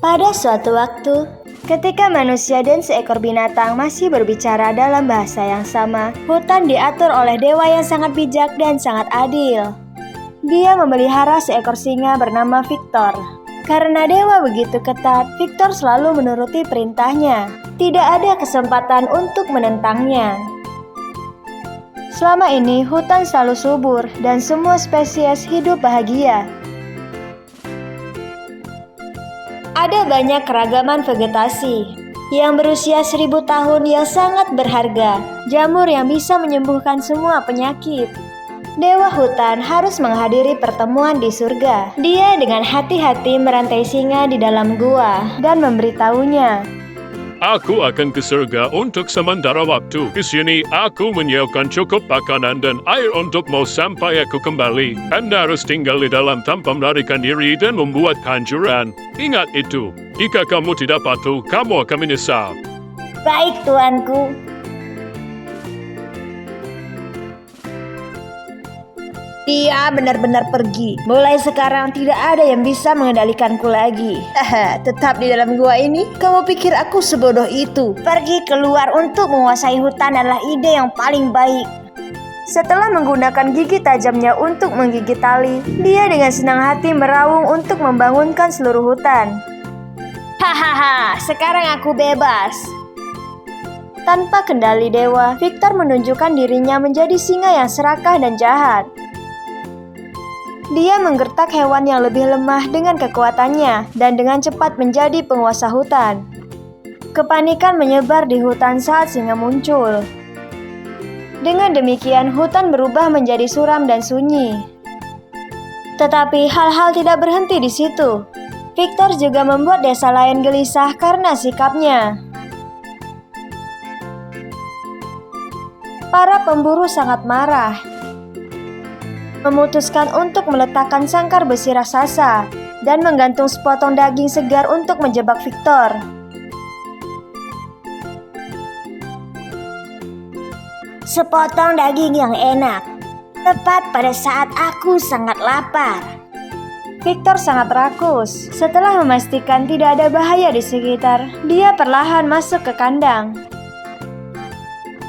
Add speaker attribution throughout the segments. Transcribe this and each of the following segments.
Speaker 1: Pada suatu waktu, ketika manusia dan seekor binatang masih berbicara dalam bahasa yang sama, hutan diatur oleh dewa yang sangat bijak dan sangat adil. Dia memelihara seekor singa bernama Victor. Karena dewa begitu ketat, Victor selalu menuruti perintahnya. Tidak ada kesempatan untuk menentangnya. Selama ini, hutan selalu subur dan semua spesies hidup bahagia. Ada banyak keragaman vegetasi yang berusia 1000 tahun yang sangat berharga. Jamur yang bisa menyembuhkan semua penyakit. Dewa hutan harus menghadiri pertemuan di surga. Dia dengan hati-hati merantai singa di dalam gua dan memberitahunya,
Speaker 2: Aku akan ke surga untuk sementara waktu. Di sini aku menyiapkan cukup makanan dan air untukmu sampai aku kembali. Anda harus tinggal di dalam tanpa melarikan diri dan membuat kanjuran. Ingat itu, jika kamu tidak patuh, kamu akan menyesal.
Speaker 1: "Baik, tuanku." Dia benar-benar pergi. Mulai sekarang tidak ada yang bisa mengendalikanku lagi. Tetap di dalam gua ini? Kamu pikir aku sebodoh itu? Pergi keluar untuk menguasai hutan adalah ide yang paling baik. Setelah menggunakan gigi tajamnya untuk menggigit tali, dia dengan senang hati meraung untuk membangunkan seluruh hutan. Hahaha, sekarang aku bebas. Tanpa kendali dewa, Victor menunjukkan dirinya menjadi singa yang serakah dan jahat. Dia menggertak hewan yang lebih lemah dengan kekuatannya dan dengan cepat menjadi penguasa hutan. Kepanikan menyebar di hutan saat singa muncul. Dengan demikian, hutan berubah menjadi suram dan sunyi. Tetapi hal-hal tidak berhenti di situ. Victor juga membuat desa lain gelisah karena sikapnya. Para pemburu sangat marah, memutuskan untuk meletakkan sangkar besi raksasa dan menggantung sepotong daging segar untuk menjebak Victor. Sepotong daging yang enak, tepat pada saat aku sangat lapar. Victor sangat rakus. Setelah memastikan tidak ada bahaya di sekitar, dia perlahan masuk ke kandang.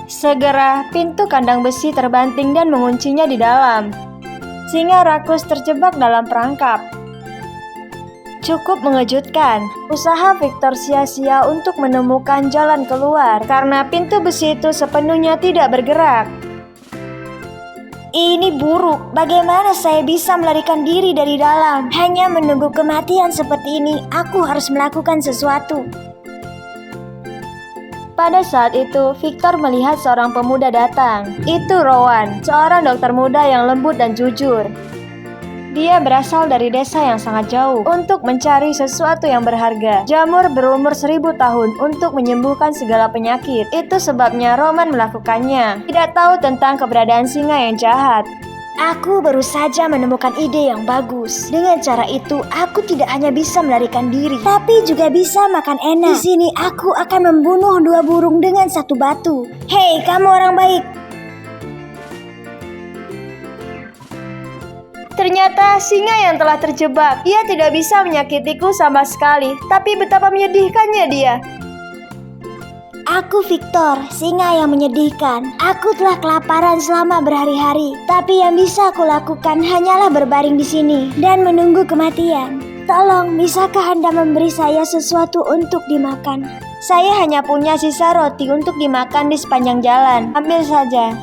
Speaker 1: Segera, pintu kandang besi terbanting dan menguncinya di dalam. Singa rakus terjebak dalam perangkap. Cukup mengejutkan, usaha Victor sia-sia untuk menemukan jalan keluar karena pintu besi itu sepenuhnya tidak bergerak. Ini buruk, bagaimana saya bisa melarikan diri dari dalam? Hanya menunggu kematian seperti ini, aku harus melakukan sesuatu. Pada saat itu, Victor melihat seorang pemuda datang. Itu Rowan, seorang dokter muda yang lembut dan jujur. Dia berasal dari desa yang sangat jauh untuk mencari sesuatu yang berharga. Jamur berumur 1000 tahun untuk menyembuhkan segala penyakit. Itu sebabnya Rowan melakukannya. Tidak tahu tentang keberadaan singa yang jahat. Aku baru saja menemukan ide yang bagus. Dengan cara itu, aku tidak hanya bisa melarikan diri, tapi juga bisa makan enak. Di sini aku akan membunuh 2 burung dengan 1 batu. Hei, kamu orang baik. Ternyata singa yang telah terjebak. Ia tidak bisa menyakitiku sama sekali, tapi betapa menyedihkannya dia. Aku Victor, singa yang menyedihkan. Aku telah kelaparan selama berhari-hari, tapi yang bisa aku lakukan hanyalah berbaring di sini dan menunggu kematian. Tolong, bisakah Anda memberi saya sesuatu untuk dimakan? Saya hanya punya sisa roti untuk dimakan di sepanjang jalan. Ambil saja.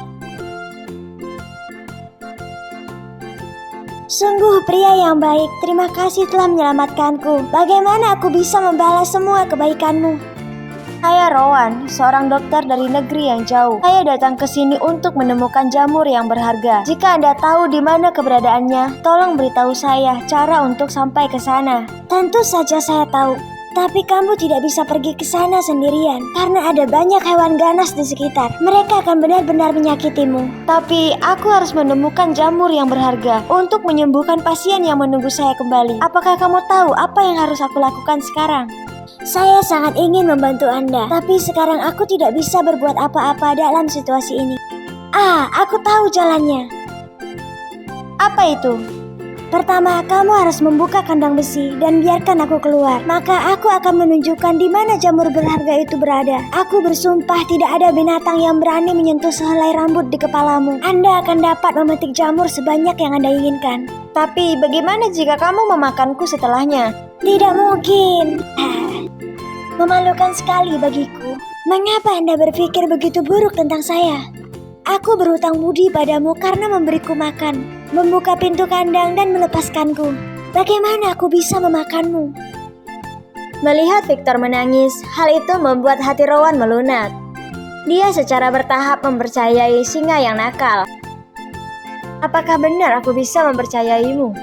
Speaker 1: Sungguh pria yang baik, terima kasih telah menyelamatkanku. Bagaimana aku bisa membalas semua kebaikanmu? Saya Rowan, seorang dokter dari negeri yang jauh. Saya datang ke sini untuk menemukan jamur yang berharga. Jika Anda tahu di mana keberadaannya, tolong beritahu saya cara untuk sampai ke sana. Tentu saja saya tahu. Tapi kamu tidak bisa pergi ke sana sendirian, karena ada banyak hewan ganas di sekitar. Mereka akan benar-benar menyakitimu. Tapi aku harus menemukan jamur yang berharga untuk menyembuhkan pasien yang menunggu saya kembali. Apakah kamu tahu apa yang harus aku lakukan sekarang? Saya sangat ingin membantu Anda, tapi sekarang aku tidak bisa berbuat apa-apa dalam situasi ini. Aku tahu jalannya. Apa itu? Pertama, kamu harus membuka kandang besi dan biarkan aku keluar. Maka aku akan menunjukkan di mana jamur berharga itu berada. Aku bersumpah tidak ada binatang yang berani menyentuh sehelai rambut di kepalamu. Anda akan dapat memetik jamur sebanyak yang Anda inginkan. Tapi bagaimana jika kamu memakanku setelahnya? Tidak mungkin. Memalukan sekali bagiku. Mengapa Anda berpikir begitu buruk tentang saya? Aku berhutang budi padamu karena memberiku makan, membuka pintu kandang dan melepaskanku. Bagaimana aku bisa memakanmu? Melihat Victor menangis, hal itu membuat hati Rowan melunak. Dia secara bertahap mempercayai singa yang nakal. Apakah benar aku bisa mempercayaimu?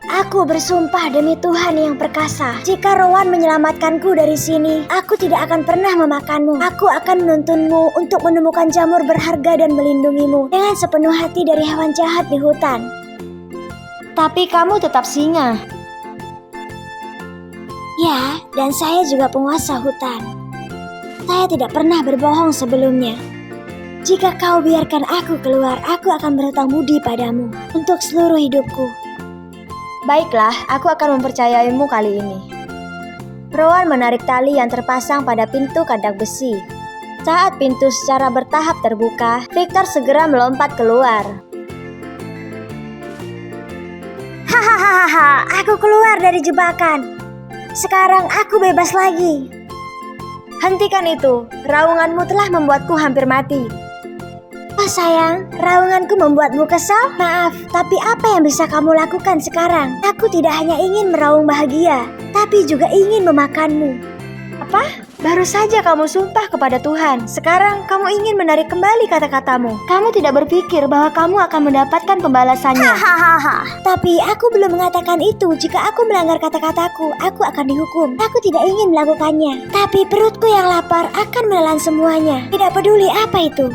Speaker 1: Aku bersumpah demi Tuhan yang perkasa, jika Rowan menyelamatkanku dari sini, aku tidak akan pernah memakanmu. Aku akan menuntunmu untuk menemukan jamur berharga dan melindungimu dengan sepenuh hati dari hewan jahat di hutan. Tapi kamu tetap singa. Ya, dan saya juga penguasa hutan. Saya tidak pernah berbohong sebelumnya. Jika kau biarkan aku keluar, aku akan berhutang budi padamu untuk seluruh hidupku. Baiklah, aku akan mempercayaimu kali ini. Rowan menarik tali yang terpasang pada pintu kandang besi. Saat pintu secara bertahap terbuka, Victor segera melompat keluar. Hahaha, aku keluar dari jebakan. Sekarang aku bebas lagi. Hentikan itu, raunganmu telah membuatku hampir mati. Oh sayang, raunganku membuatmu kesal? Maaf, tapi apa yang bisa kamu lakukan sekarang? Aku tidak hanya ingin meraung bahagia, tapi juga ingin memakanmu. Apa? Baru saja kamu sumpah kepada Tuhan. Sekarang kamu ingin menarik kembali kata-katamu. Kamu tidak berpikir bahwa kamu akan mendapatkan pembalasannya. Hahaha. Tapi aku belum mengatakan itu. Jika aku melanggar kata-kataku, aku akan dihukum. Aku tidak ingin melakukannya. Tapi perutku yang lapar akan menelan semuanya. Tidak peduli apa itu.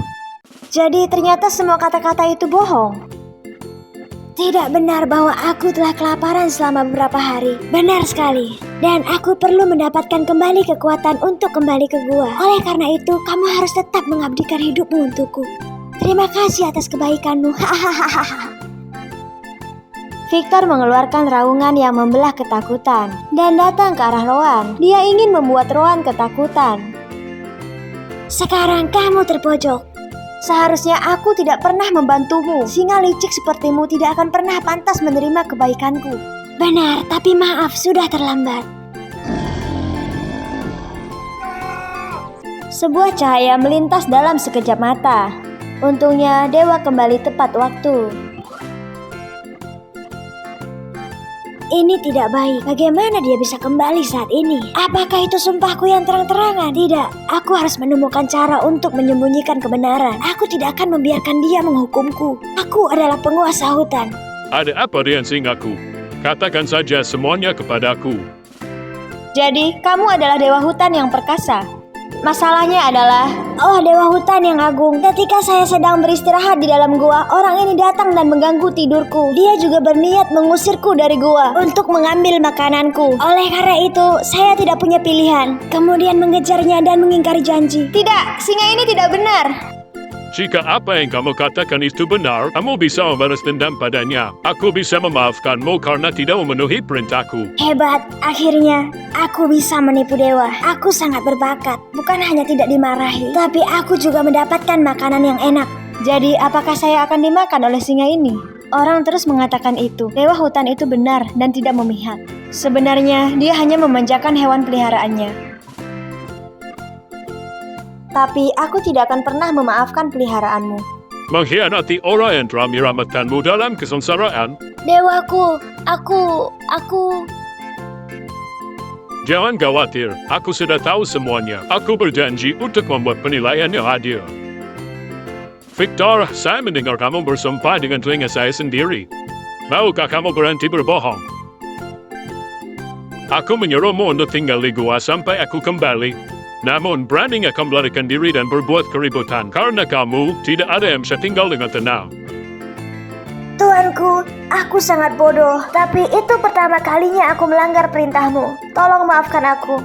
Speaker 1: Jadi ternyata semua kata-kata itu bohong. Tidak benar bahwa aku telah kelaparan selama beberapa hari. Benar sekali. Dan aku perlu mendapatkan kembali kekuatan untuk kembali ke gua. Oleh karena itu, kamu harus tetap mengabdikan hidupmu untukku. Terima kasih atas kebaikanmu. Hahaha. Victor mengeluarkan raungan yang membelah ketakutan dan datang ke arah Rowan. Dia ingin membuat Rowan ketakutan. Sekarang kamu terpojok. Seharusnya aku tidak pernah membantumu. Singa licik sepertimu tidak akan pernah pantas menerima kebaikanku. Benar, tapi maaf, sudah terlambat. Sebuah cahaya melintas dalam sekejap mata. Untungnya, Dewa kembali tepat waktu. Ini tidak baik. Bagaimana dia bisa kembali saat ini? Apakah itu sumpahku yang terang-terangan? Tidak, aku harus menemukan cara untuk menyembunyikan kebenaran. Aku tidak akan membiarkan dia menghukumku. Aku adalah penguasa hutan.
Speaker 2: Ada apa dengan singaku? Katakan saja semuanya kepadaku.
Speaker 1: Jadi, kamu adalah dewa hutan yang perkasa. Masalahnya adalah, oh dewa hutan yang agung, ketika saya sedang beristirahat di dalam gua, orang ini datang dan mengganggu tidurku. Dia juga berniat mengusirku dari gua untuk mengambil makananku. Oleh karena itu, saya tidak punya pilihan. Kemudian mengejarnya dan mengingkari janji. Tidak, singa ini tidak benar.
Speaker 2: Jika apa yang kamu katakan itu benar, kamu bisa membalas dendam padanya. Aku bisa memaafkanmu karena tidak memenuhi perintahku.
Speaker 1: Hebat, akhirnya aku bisa menipu dewa. Aku sangat berbakat. Bukan hanya tidak dimarahi, tapi aku juga mendapatkan makanan yang enak. Jadi apakah saya akan dimakan oleh singa ini? Orang terus mengatakan itu. Dewa hutan itu benar dan tidak memihak. Sebenarnya dia hanya memanjakan hewan peliharaannya. Tapi aku tidak akan pernah memaafkan peliharaanmu.
Speaker 2: Mengkhianati orang yang telah menyelamatkanmu dalam kesengsaraan.
Speaker 1: Dewaku, aku...
Speaker 2: Jangan khawatir, aku sudah tahu semuanya. Aku berjanji untuk membuat penilaian yang adil. Victor, saya mendengar kamu bersumpah dengan telinga saya sendiri. Maukah kamu berhenti berbohong? Aku menyuruhmu untuk tinggal di gua sampai aku kembali. Namun beraninya kamu melarikan diri dan berbuat keributan. Karena kamu, tidak ada yang bisa tinggal dengan tenang.
Speaker 1: Tuanku, aku sangat bodoh. Tapi itu pertama kalinya aku melanggar perintahmu. Tolong maafkan aku.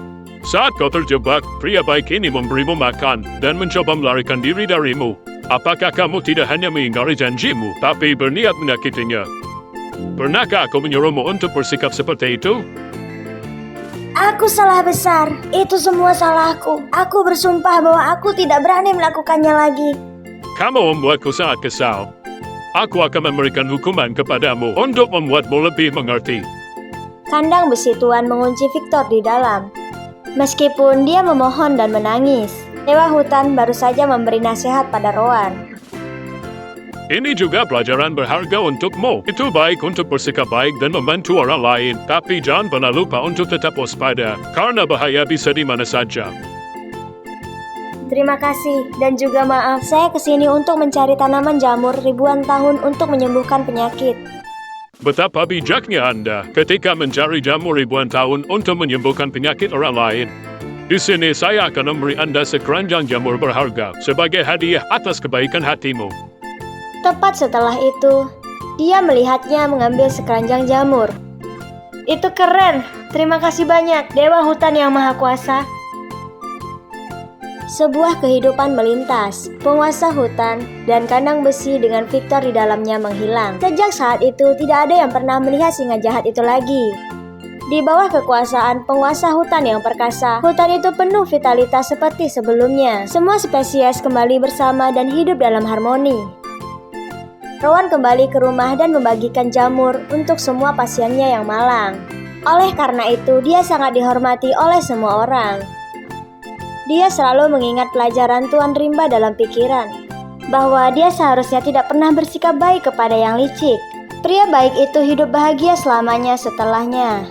Speaker 2: Saat kau terjebak, pria baik ini memberimu makan dan mencoba melarikan diri darimu. Apakah kamu tidak hanya mengingkari janjimu, tapi berniat menyakitinya? Pernahkah aku menyuruhmu untuk bersikap seperti itu?
Speaker 1: Aku salah besar. Itu semua salahku. Aku bersumpah bahwa aku tidak berani melakukannya lagi.
Speaker 2: Kamu membuatku sangat kesal. Aku akan memberikan hukuman kepadamu untuk membuatmu lebih mengerti.
Speaker 1: Kandang besi tuan mengunci Victor di dalam. Meskipun dia memohon dan menangis, Dewa Hutan baru saja memberi nasihat pada Rowan.
Speaker 2: Ini juga pelajaran berharga untukmu. Itu baik untuk bersikap baik dan membantu orang lain. Tapi jangan pernah lupa untuk tetap waspada, karena bahaya bisa di mana saja.
Speaker 1: Terima kasih dan juga maaf. Saya kesini untuk mencari tanaman jamur ribuan tahun untuk menyembuhkan penyakit.
Speaker 2: Betapa bijaknya Anda ketika mencari jamur ribuan tahun untuk menyembuhkan penyakit orang lain. Di sini saya akan memberi Anda sekeranjang jamur berharga sebagai hadiah atas kebaikan hatimu.
Speaker 1: Tepat setelah itu, dia melihatnya mengambil sekeranjang jamur. Itu keren. Terima kasih banyak, Dewa Hutan yang Maha Kuasa. Sebuah kehidupan melintas, penguasa hutan, dan kandang besi dengan Victor di dalamnya menghilang. Sejak saat itu, tidak ada yang pernah melihat singa jahat itu lagi. Di bawah kekuasaan penguasa hutan yang perkasa, hutan itu penuh vitalitas seperti sebelumnya. Semua spesies kembali bersama dan hidup dalam harmoni. Rowan kembali ke rumah dan membagikan jamur untuk semua pasiennya yang malang. Oleh karena itu, dia sangat dihormati oleh semua orang. Dia selalu mengingat pelajaran Tuan Rimba dalam pikiran, bahwa dia seharusnya tidak pernah bersikap baik kepada yang licik. Pria baik itu hidup bahagia selamanya setelahnya.